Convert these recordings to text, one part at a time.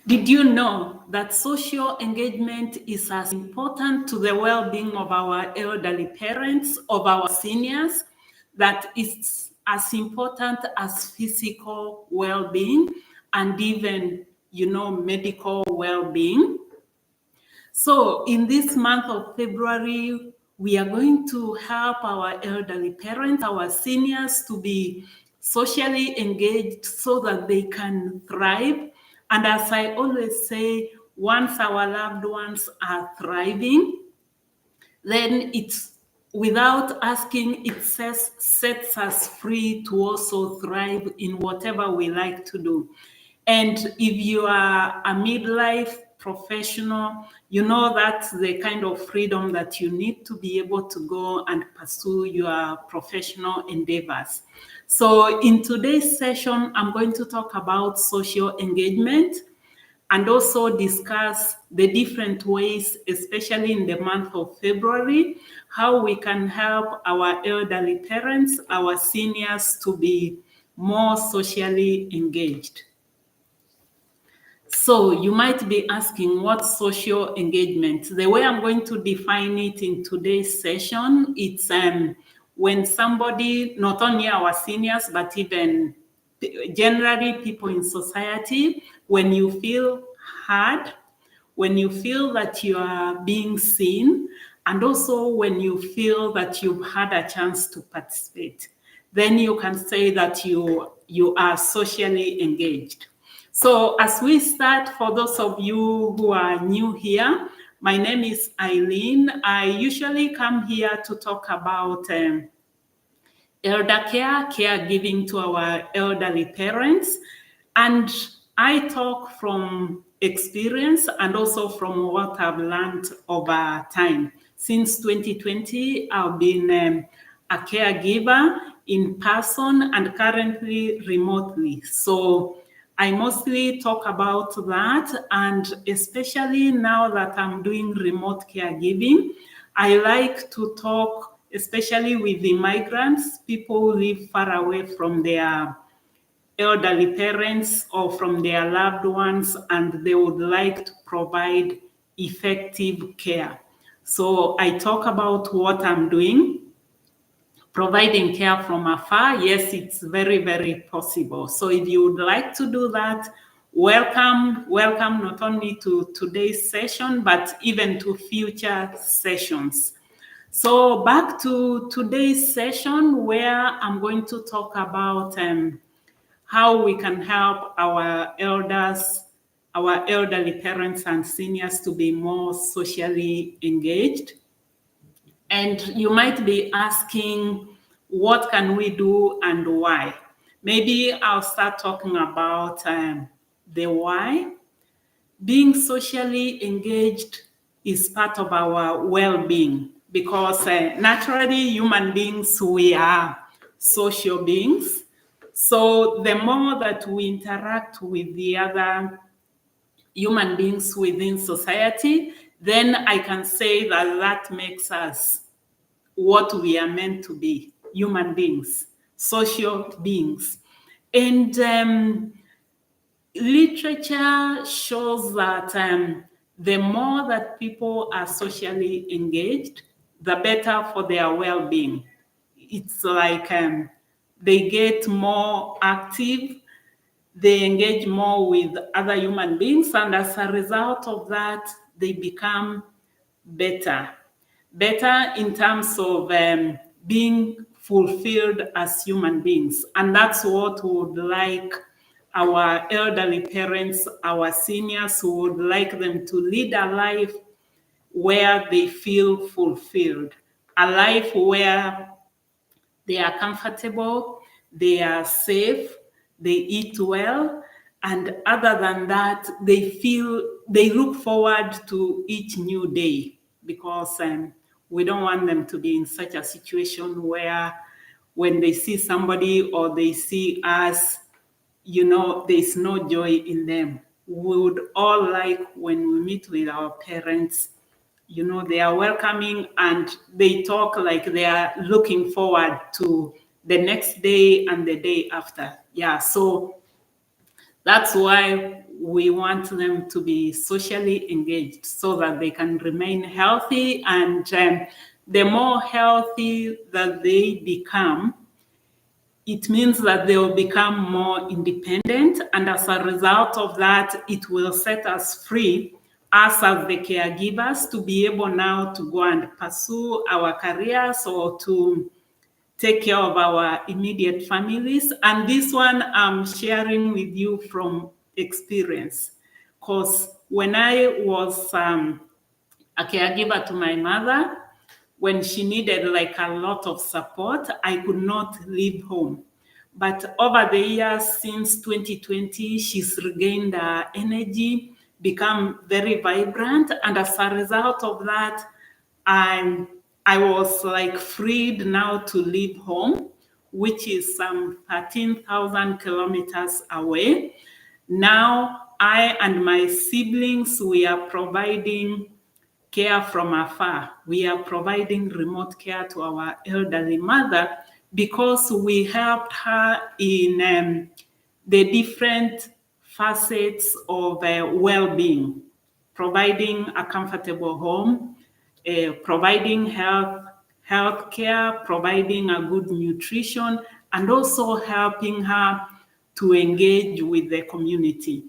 Did you know that social engagement is as important to the well-being of our elderly parents, of our seniors, that it's as important as physical well-being and even, medical well-being? So in this month of February, we are going to help our elderly parents, our seniors to be socially engaged so that they can thrive. And as I always say, once our loved ones are thriving, then it's without asking, it sets us free to also thrive in whatever we like to do. And if you are a midlife professional, you know that's the kind of freedom that you need to be able to go and pursue your professional endeavors. So in today's session, I'm going to talk about social engagement and also discuss the different ways, especially in the month of February, how we can help our elderly parents, our seniors to be more socially engaged. So you might be asking, what's social engagement? The way I'm going to define it in today's session, it's when somebody, not only our seniors, but even generally people in society, when you feel heard, when you feel that you are being seen, and also when you feel that you've had a chance to participate, then you can say that you are socially engaged. So as we start, for those of you who are new here, my name is Eileen. I usually come here to talk about elder care, caregiving to our elderly parents. And I talk from experience and also from what I've learned over time. Since 2020, I've been a caregiver in person and currently remotely. So I mostly talk about that, and especially now that I'm doing remote caregiving, I like to talk, especially with the migrants, people who live far away from their elderly parents or from their loved ones, and they would like to provide effective care. So I talk about what I'm doing. Providing care from afar, yes, it's very, very possible. So if you would like to do that, welcome not only to today's session, but even to future sessions. So back to today's session, where I'm going to talk about how we can help our elders, our elderly parents and seniors to be more socially engaged. And you might be asking, what can we do and why? Maybe I'll start talking about the why. Being socially engaged is part of our well-being because naturally human beings, we are social beings. So the more that we interact with the other human beings within society, then I can say that that makes us what we are meant to be, human beings, social beings. And literature shows that the more that people are socially engaged, the better for their well-being. It's like they get more active, they engage more with other human beings, and as a result of that, they become better. Better in terms of being fulfilled as human beings. And that's what we would like our elderly parents, our seniors, who would like them to lead a life where they feel fulfilled, a life where they are comfortable, they are safe, they eat well, and other than that, they look forward to each new day, because we don't want them to be in such a situation where when they see somebody or they see us, there's no joy in them. We would all like, when we meet with our parents, they are welcoming and they talk like they are looking forward to the next day and the day after. Yeah, so that's why we want them to be socially engaged so that they can remain healthy. And the more healthy that they become, it means that they will become more independent. And as a result of that, it will set us free, us as the caregivers, to be able now to go and pursue our careers or to take care of our immediate families. And this one I'm sharing with you from experience, because when I was a caregiver to my mother, when she needed like a lot of support, I could not leave home. But over the years since 2020, she's regained her energy, become very vibrant, and as a result of that, I'm I was like freed now to leave home, which is some 13,000 kilometers away. Now I and my siblings, we are providing care from afar. We are providing remote care to our elderly mother because we helped her in the different facets of well-being, providing a comfortable home, providing health care, providing a good nutrition, and also helping her to engage with the community.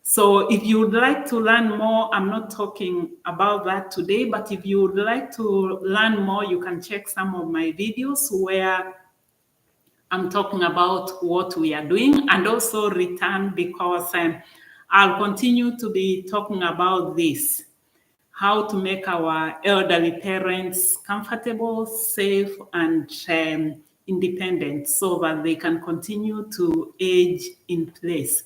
So if you would like to learn more, I'm not talking about that today, but if you would like to learn more, you can check some of my videos where I'm talking about what we are doing, and also return, because I'll continue to be talking about this, how to make our elderly parents comfortable, safe, and independent so that they can continue to age in place.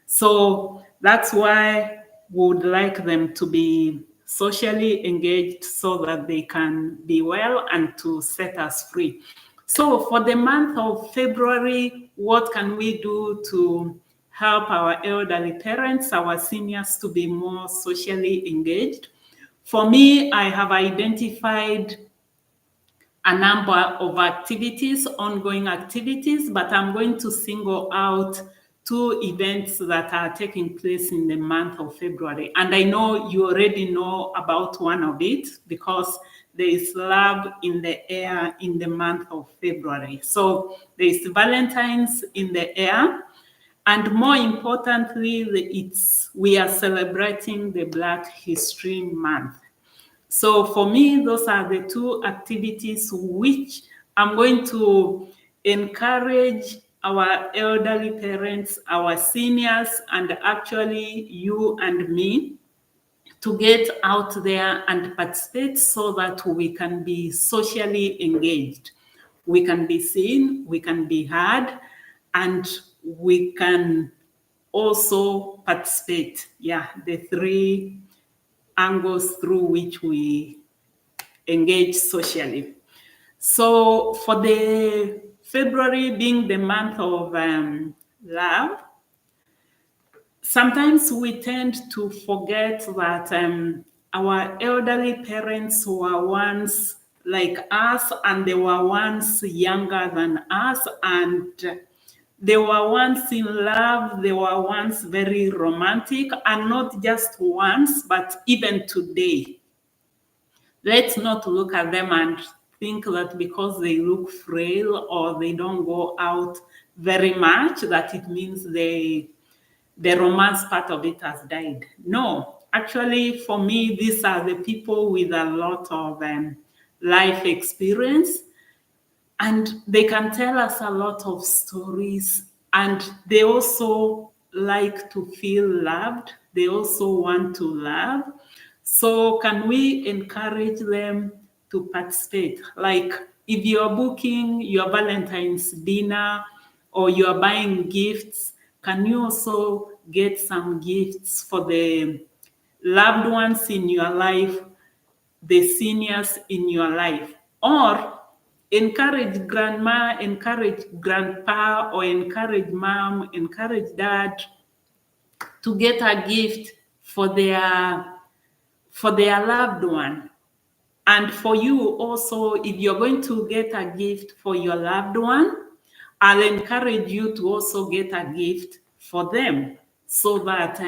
So that's why we would like them to be socially engaged so that they can be well and to set us free. So for the month of February, what can we do to help our elderly parents, our seniors, to be more socially engaged? For me, I have identified a number of activities, ongoing activities, but I'm going to single out two events that are taking place in the month of February. And I know you already know about one of it because there is love in the air in the month of February. So there is Valentine's in the air. And more importantly, we are celebrating the Black History Month. So for me, those are the two activities which I'm going to encourage our elderly parents, our seniors, and actually you and me to get out there and participate so that we can be socially engaged. We can be seen, we can be heard, and we can also participate. Yeah, the three angles through which we engage socially. So for the February being the month of love, sometimes we tend to forget that our elderly parents were once like us, and they were once younger than us, and they were once in love, they were once very romantic, and not just once, but even today. Let's not look at them and think that because they look frail or they don't go out very much, that it means the romance part of it has died. No, actually, for me, these are the people with a lot of life experience, and they can tell us a lot of stories, and they also like to feel loved. They also want to love. So can we encourage them to participate? Like if you're booking your Valentine's dinner or you're buying gifts, can you also get some gifts for the loved ones in your life, the seniors in your life? Or encourage grandma, encourage grandpa, or encourage mom, encourage dad to get a gift for their loved one. And for you also, if you're going to get a gift for your loved one, I'll encourage you to also get a gift for them. so that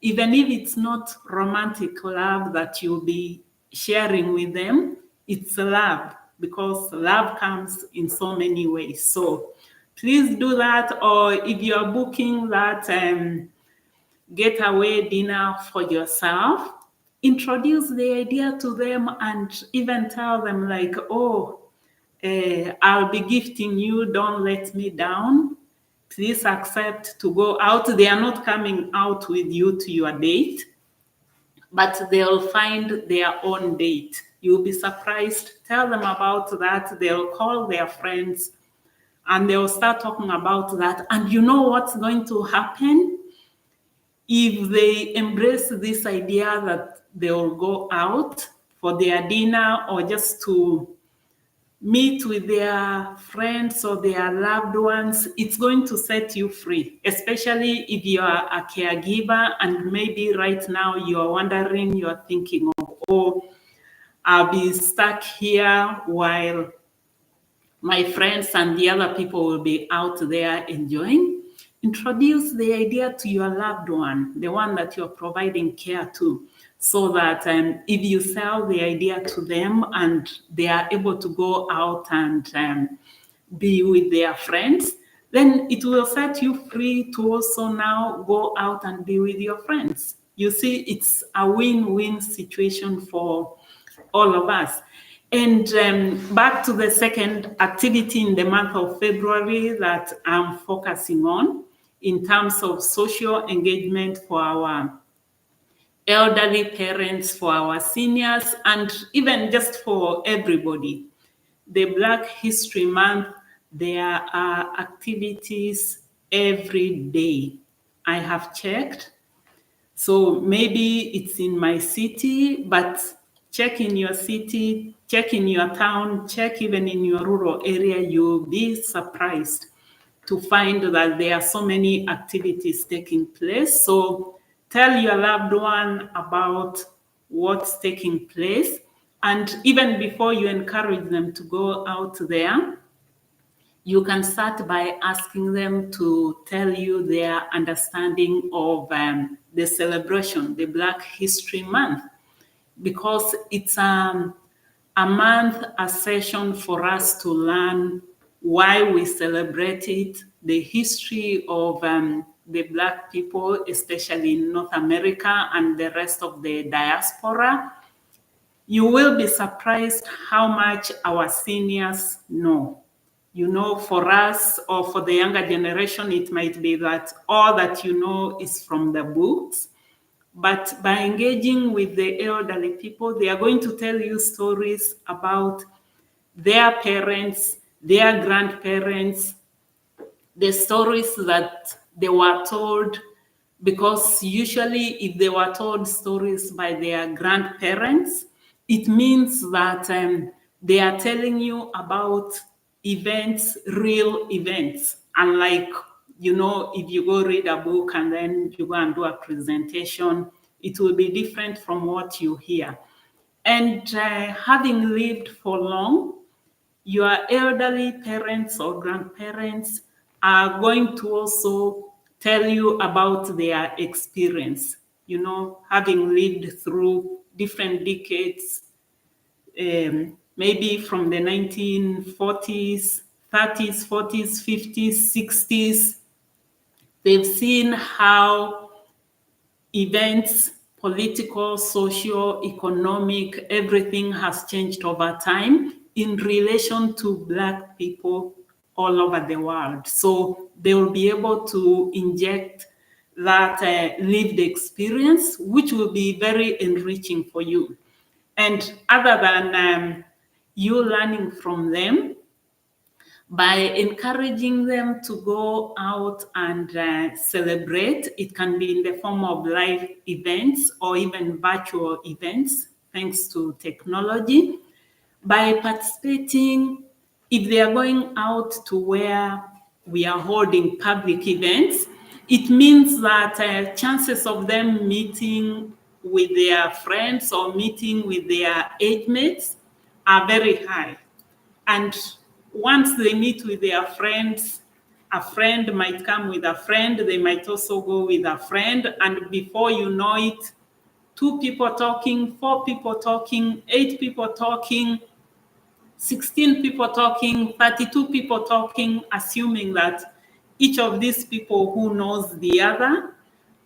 even if it's not romantic love that you'll be sharing with them, it's love, because love comes in so many ways. So please do that. Or if you are booking that getaway dinner for yourself, introduce the idea to them and even tell them, like, oh, I'll be gifting you, don't let me down. Please accept to go out. They are not coming out with you to your date, but they'll find their own date. You'll be surprised. Tell them about that. They'll call their friends and they'll start talking about that. And you know what's going to happen? If they embrace this idea that they'll go out for their dinner or just to meet with their friends or their loved ones, it's going to set you free, especially if you are a caregiver and maybe right now you're wondering, you're thinking of, oh, I'll be stuck here while my friends and the other people will be out there enjoying. Introduce the idea to your loved one, the one that you're providing care to, so that if you sell the idea to them and they are able to go out and be with their friends, then it will set you free to also now go out and be with your friends. You see, it's a win-win situation for all of us. And back to the second activity in the month of February that I'm focusing on in terms of social engagement for our elderly parents, for our seniors, and even just for everybody. The Black History Month, there are activities every day. I have checked. So maybe it's in my city, but check in your city, check in your town, check even in your rural area. You'll be surprised to find that there are so many activities taking place. So tell your loved one about what's taking place. And even before you encourage them to go out there, you can start by asking them to tell you their understanding of the celebration, the Black History Month, because it's a month, a session for us to learn why we celebrate it, the history of the Black people, especially in North America and the rest of the diaspora. You will be surprised how much our seniors know. You know, for us or for the younger generation, it might be that all that you know is from the books. But by engaging with the elderly people, they are going to tell you stories about their parents, their grandparents, the stories that they were told, because usually if they were told stories by their grandparents, it means that they are telling you about events, real events. Unlike, you know, if you go read a book and then you go and do a presentation, it will be different from what you hear. And having lived for long, your elderly parents or grandparents are going to also tell you about their experience, you know, having lived through different decades, maybe from the 1940s, 30s, 40s, 50s, 60s. They've seen how events, political, social, economic, everything has changed over time in relation to Black people all over the world. So they will be able to inject that lived experience, which will be very enriching for you. And other than you learning from them, by encouraging them to go out and celebrate. It can be in the form of live events or even virtual events, thanks to technology. By participating, if they are going out to where we are holding public events, it means that chances of them meeting with their friends or meeting with their age mates are very high. And once they meet with their friends, A friend might come with a friend, they might also go with a friend, and before you know it, 2 people talking, 4 people talking, 8 people talking, 16 people talking, 32 people talking, assuming that each of these people who knows the other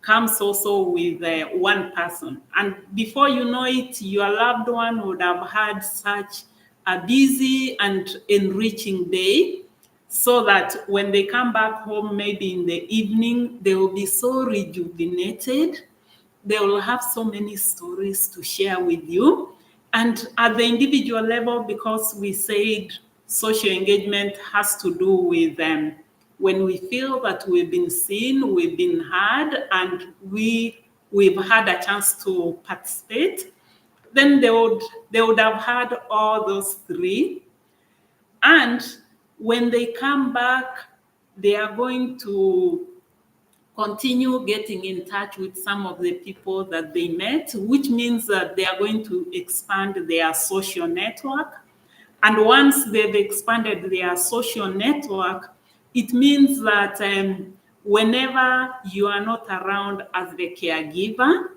comes also with one person. And before you know it, your loved one would have had such a busy and enriching day, so that when they come back home, maybe in the evening, they will be so rejuvenated. They will have so many stories to share with you. And at the individual level, because we said social engagement has to do with when we feel that we've been seen, we've been heard, and we've had a chance to participate, then they would have had all those three. And when they come back, they are going to continue getting in touch with some of the people that they met, which means that they are going to expand their social network. And once they've expanded their social network, it means that whenever you are not around as the caregiver,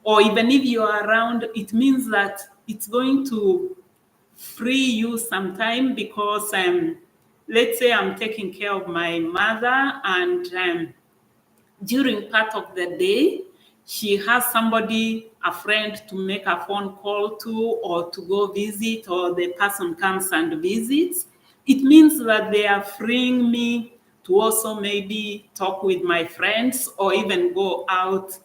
or even if you are around, it means that it's going to free you some time, because let's say I'm taking care of my mother, and during part of the day, she has somebody, a friend, to make a phone call to, or to go visit, or the person comes and visits. It means that they are freeing me to also maybe talk with my friends, or even go out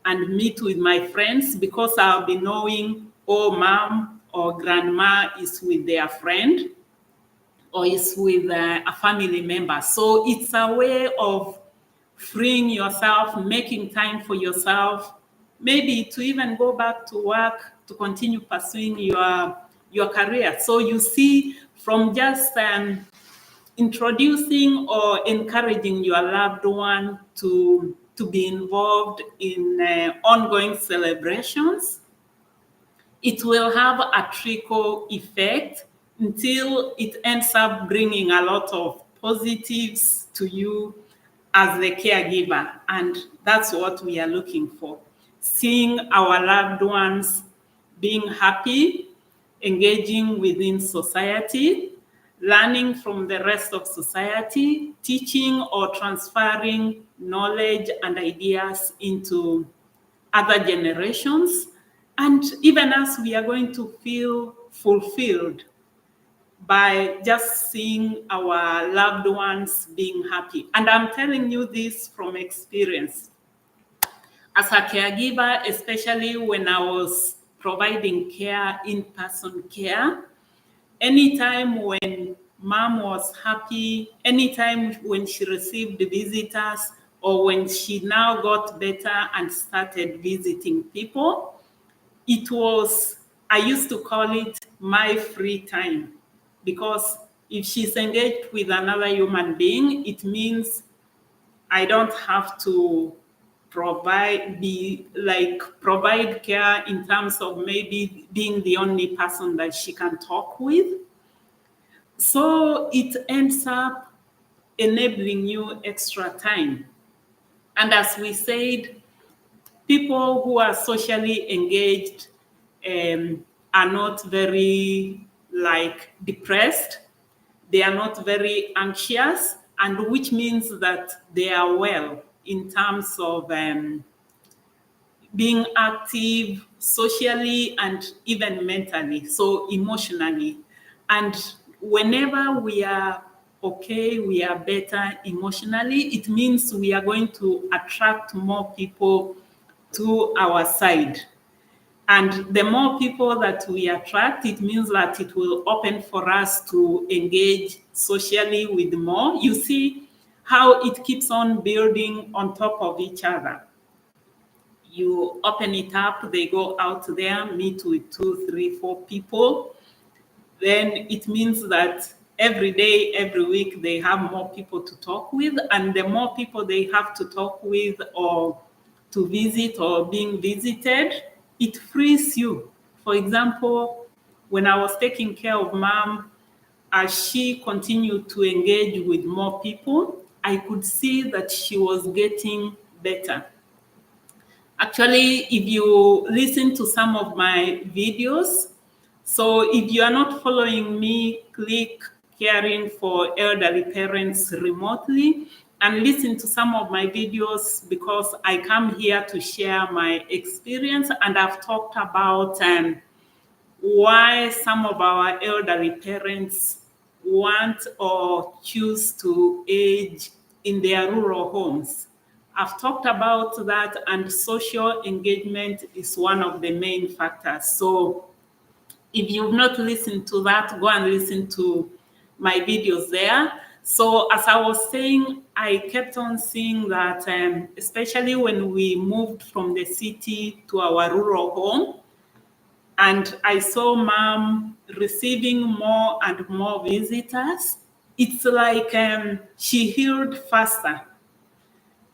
and meet with my friends, because I'll be knowing, oh, mom or grandma is with their friend, or is with a family member. So it's a way of freeing yourself, making time for yourself, maybe to even go back to work, to continue pursuing your career. So you see, from just introducing or encouraging your loved one to be involved in ongoing celebrations, it will have a trickle effect until it ends up bringing a lot of positives to you as the caregiver. And that's what we are looking for. Seeing our loved ones being happy, engaging within society, learning from the rest of society, teaching or transferring knowledge and ideas into other generations. And even us, we are going to feel fulfilled by just seeing our loved ones being happy. And I'm telling you this from experience. As a caregiver, especially when I was providing care, in-person care, anytime when mom was happy, anytime when she received visitors, or when she now got better and started visiting people, it was, I used to call it my free time. Because if she's engaged with another human being, it means I don't have to provide care in terms of maybe being the only person that she can talk with. So it ends up enabling you extra time. And as we said, people who are socially engaged are not very depressed. They are not very anxious, and which means that they are well in terms of being active socially and even mentally, so emotionally. And whenever we are okay, we are better emotionally, it means we are going to attract more people to our side. And the more people that we attract, it means that it will open for us to engage socially with more. You see how it keeps on building on top of each other. You open it up, they go out there, meet with 2, 3, 4 people. Then it means that every day, every week, they have more people to talk with. And the more people they have to talk with, or to visit, or being visited, it frees you. For example, when I was taking care of mom, as she continued to engage with more people, I could see that she was getting better. Actually, if you listen to some of my videos, so if you are not following me, click Caring for Elderly Parents remotely and listen to some of my videos, because I come here to share my experience, and I've talked about why some of our elderly parents want or choose to age in their rural homes. I've talked about that, and social engagement is one of the main factors. So if you've not listened to that, go and listen to my videos there. So as I was saying, I kept on seeing that, especially when we moved from the city to our rural home, and I saw mom receiving more and more visitors, it's like she healed faster.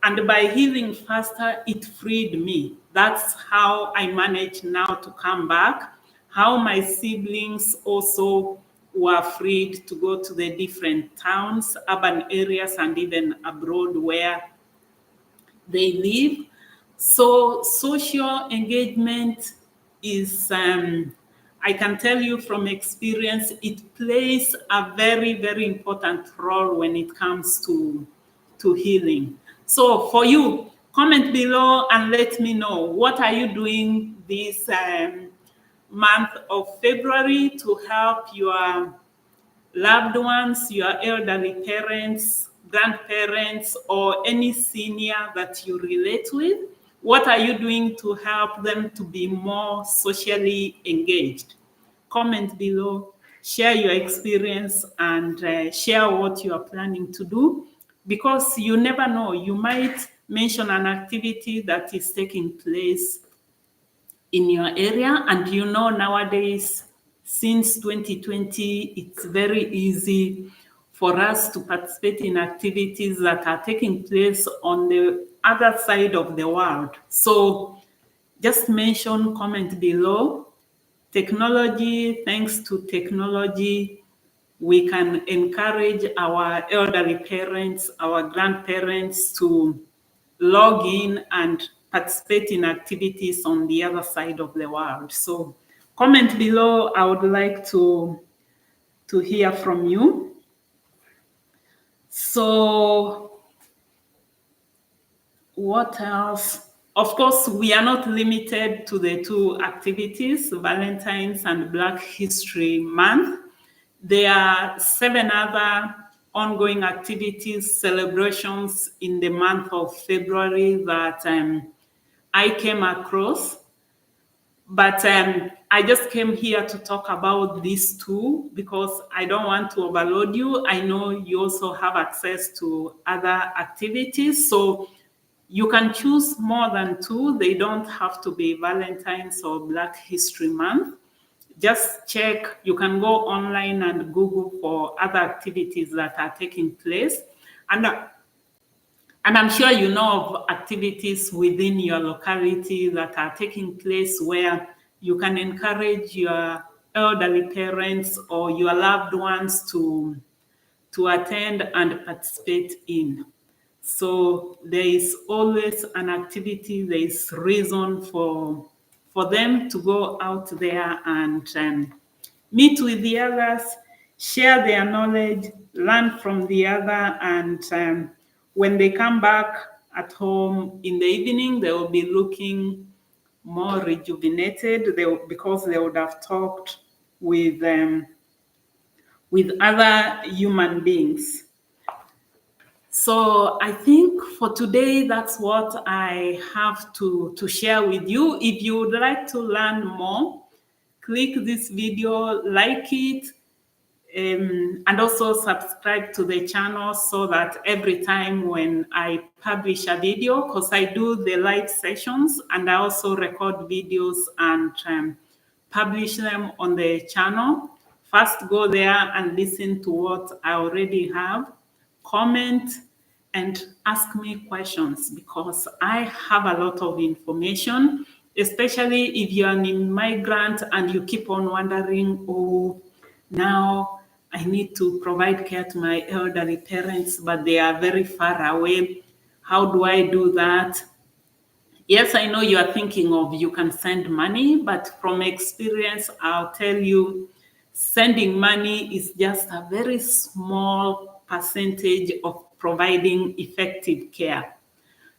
And by healing faster, it freed me. That's how I managed now to come back. How my siblings also were freed to go to the different towns, urban areas, and even abroad where they live. So social engagement is, I can tell you from experience, it plays a very, very important role when it comes to healing. So for you, comment below and let me know, what are you doing this month of February to help your loved ones, your elderly parents, grandparents, or any senior that you relate with? What are you doing to help them to be more socially engaged? Comment below, share your experience, and share what you are planning to do, because you never know, you might mention an activity that is taking place in your area. And you know, nowadays, since 2020, it's very easy for us to participate in activities that are taking place on the other side of the world. So just mention, comment below. Technology, thanks to technology, we can encourage our elderly parents, our grandparents to log in and participate in activities on the other side of the world. So comment below. I would like to hear from you. So what else? Of course, we are not limited to the two activities, Valentine's and Black History Month. There are 7 other ongoing activities, celebrations in the month of February that I came across. But I just came here to talk about these two because I don't want to overload you. I know you also have access to other activities, so you can choose more than 2. They don't have to be Valentine's or Black History Month. Just check. You can go online and Google for other activities that are taking place. And I'm sure you know of activities within your locality that are taking place where you can encourage your elderly parents or your loved ones to attend and participate in. So there is always an activity, there is reason for them to go out there and meet with the others, share their knowledge, learn from the other, and when they come back at home in the evening, they will be looking more rejuvenated, because they would have talked with other human beings. So I think for today, that's what I have to share with you. If you would like to learn more, click this video, like it, and also subscribe to the channel so that every time when I publish a video, because I do the live sessions and I also record videos and publish them on the channel. First, go there and listen to what I already have, comment, and ask me questions, because I have a lot of information, especially if you're an immigrant and you keep on wondering, oh, now I need to provide care to my elderly parents, but they are very far away. How do I do that? Yes, I know you are thinking of you can send money, but from experience, I'll tell you, sending money is just a very small percentage of providing effective care.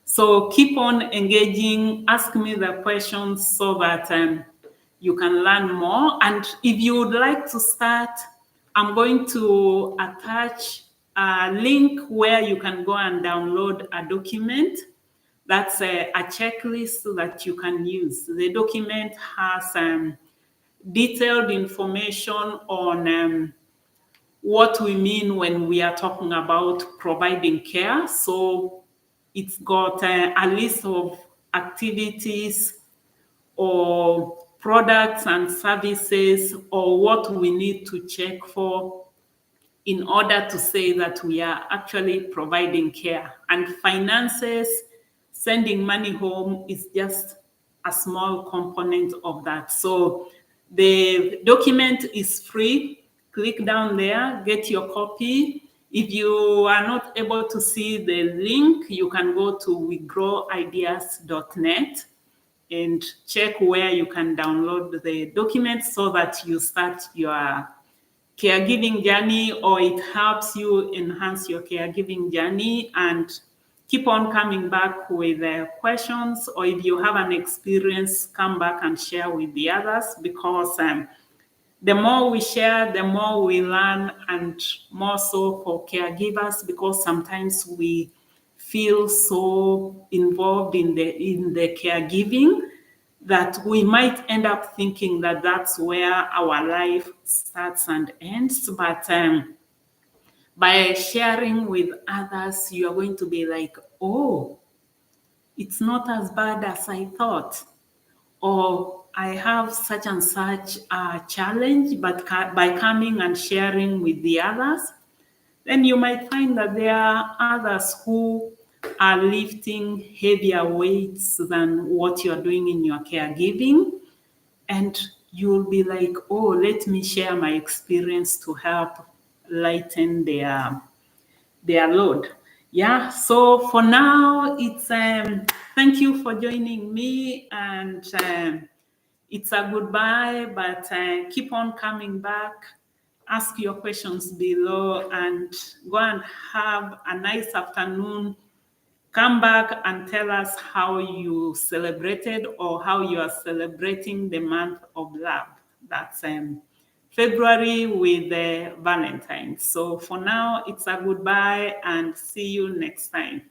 So keep on engaging, ask me the questions so that you can learn more. And if you would like to start, I'm going to attach a link where you can go and download a document. That's a checklist that you can use. The document has detailed information on what we mean when we are talking about providing care. So it's got a list of activities or products and services or what we need to check for in order to say that we are actually providing care. And finances, sending money home is just a small component of that. So the document is free. Click down there, get your copy. If you are not able to see the link, you can go to withdrawIdeas.net and check where you can download the document so that you start your caregiving journey, or it helps you enhance your caregiving journey. And keep on coming back with questions, or if you have an experience, come back and share with the others, because the more we share, the more we learn, and more so for caregivers, because sometimes we feel so involved in the caregiving that we might end up thinking that that's where our life starts and ends. But by sharing with others, you are going to be like, oh, it's not as bad as I thought. Or I have such and such a challenge, but by coming and sharing with the others, then you might find that there are others who are lifting heavier weights than what you're doing in your caregiving. And you'll be like, oh, let me share my experience to help lighten their load. Yeah, so for now, it's thank you for joining me, and it's a goodbye, but keep on coming back. Ask your questions below and go and have a nice afternoon. Come back and tell us how you celebrated or how you are celebrating the month of love. That's February with Valentine's. So for now, it's a goodbye and see you next time.